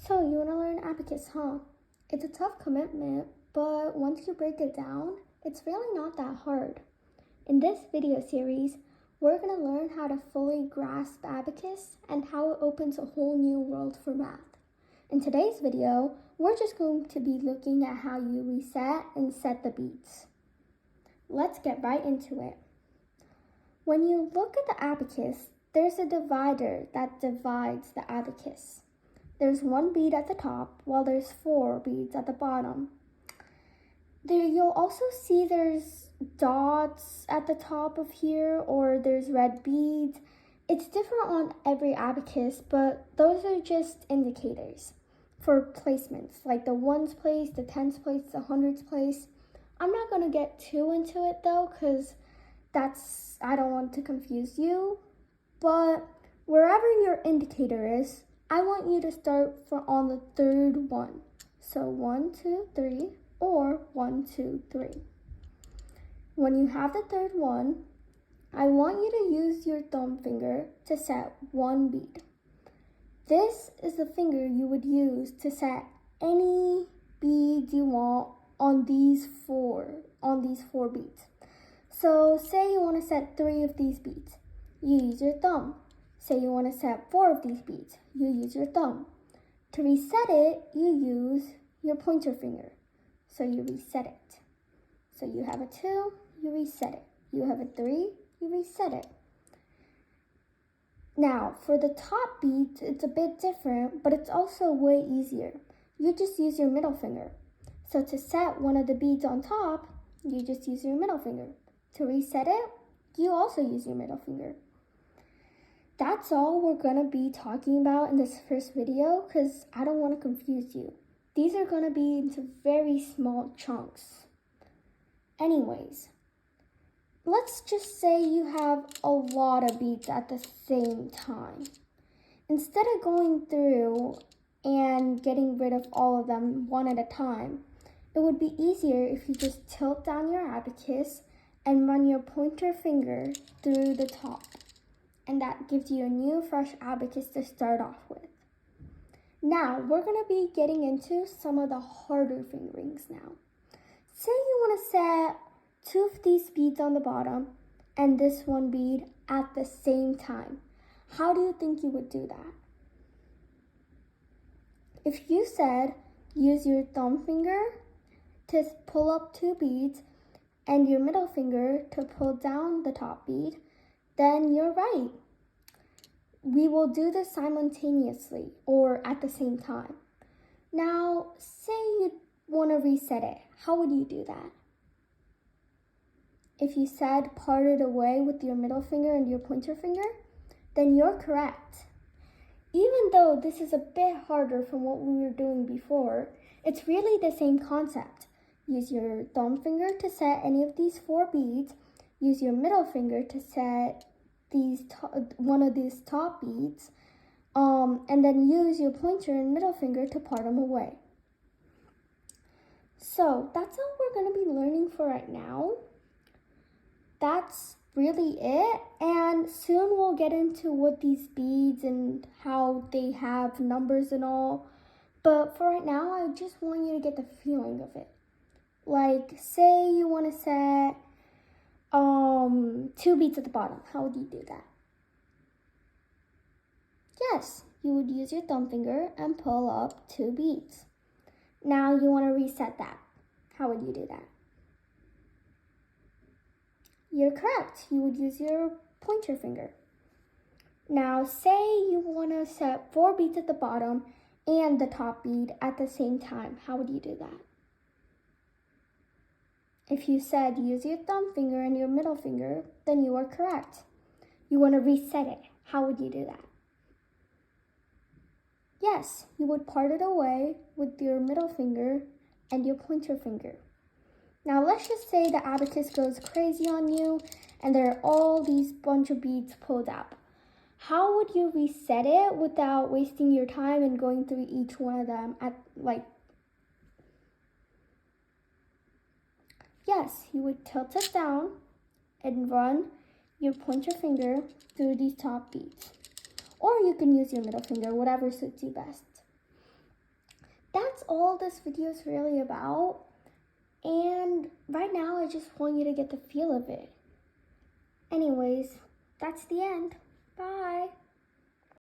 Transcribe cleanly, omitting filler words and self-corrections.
So you want to learn abacus, huh? It's a tough commitment, but once you break it down, it's really not that hard. In this video series, we're going to learn how to fully grasp abacus and how it opens a whole new world for math. In today's video, we're just going to be looking at how you reset and set the beats. Let's get right into it. When you look at the abacus, there's a divider that divides the abacus. There's one bead at the top, while there's 4 beads at the bottom. You'll also see there's dots at the top of here, or there's red beads. It's different on every abacus, but those are just indicators for placements, like the ones place, the tens place, the hundreds place. I'm not going to get too into it though, because I don't want to confuse you, but wherever your indicator is, I want you to start on the third one. So 1, 2, 3, or 1, 2, 3. When you have the third one, I want you to use your thumb finger to set one bead. This is the finger you would use to set any beads you want on these four beads. So say you want to set 3 of these beads, you use your thumb. Say you want to set 4 of these beads, you use your thumb. To reset it, you use your pointer finger. So you reset it. So you have a 2, you reset it. You have a 3, you reset it. Now, for the top beads, it's a bit different, but it's also way easier. You just use your middle finger. So to set one of the beads on top, you just use your middle finger. To reset it, you also use your middle finger. That's all we're going to be talking about in this first video, because I don't want to confuse you. These are going to be into very small chunks. Anyways, let's just say you have a lot of beads at the same time. Instead of going through and getting rid of all of them one at a time, it would be easier if you just tilt down your abacus and run your pointer finger through the top. And that gives you a new fresh abacus to start off with. Now, we're going to be getting into some of the harder fingerings now. Say you want to set 2 of these beads on the bottom and this one bead at the same time. How do you think you would do that? If you said use your thumb finger to pull up 2 beads and your middle finger to pull down the top bead, then you're right. We will do this simultaneously or at the same time. Now, say you want to reset it. How would you do that? If you said part it away with your middle finger and your pointer finger, then you're correct. Even though this is a bit harder from what we were doing before, it's really the same concept. Use your thumb finger to set any of these 4 beads. Use your middle finger to set one of these top beads, and then use your pointer and middle finger to part them away. So that's all we're going to be learning for right now. That's really it, and soon we'll get into what these beads and how they have numbers and all. But for right now, I just want you to get the feeling of it. Like, say you want to set 2 beads at the bottom. How would you do that? Yes, you would use your thumb finger and pull up 2 beads. Now you want to reset that. How would you do that? You're correct. You would use your pointer finger. Now say you want to set 4 beads at the bottom and the top bead at the same time. How would you do that? If you said use your thumb finger and your middle finger, then you are correct. You want to reset it. How would you do that? Yes, you would part it away with your middle finger and your pointer finger. Now let's just say the abacus goes crazy on you and there are all these bunch of beads pulled out. How would you reset it without wasting your time and going through each one of them Yes, you would tilt it down and run your pointer finger through these top beads. Or you can use your middle finger, whatever suits you best. all this video is really about. And right now, I just want you to get the feel of it. Anyways, that's the end. Bye.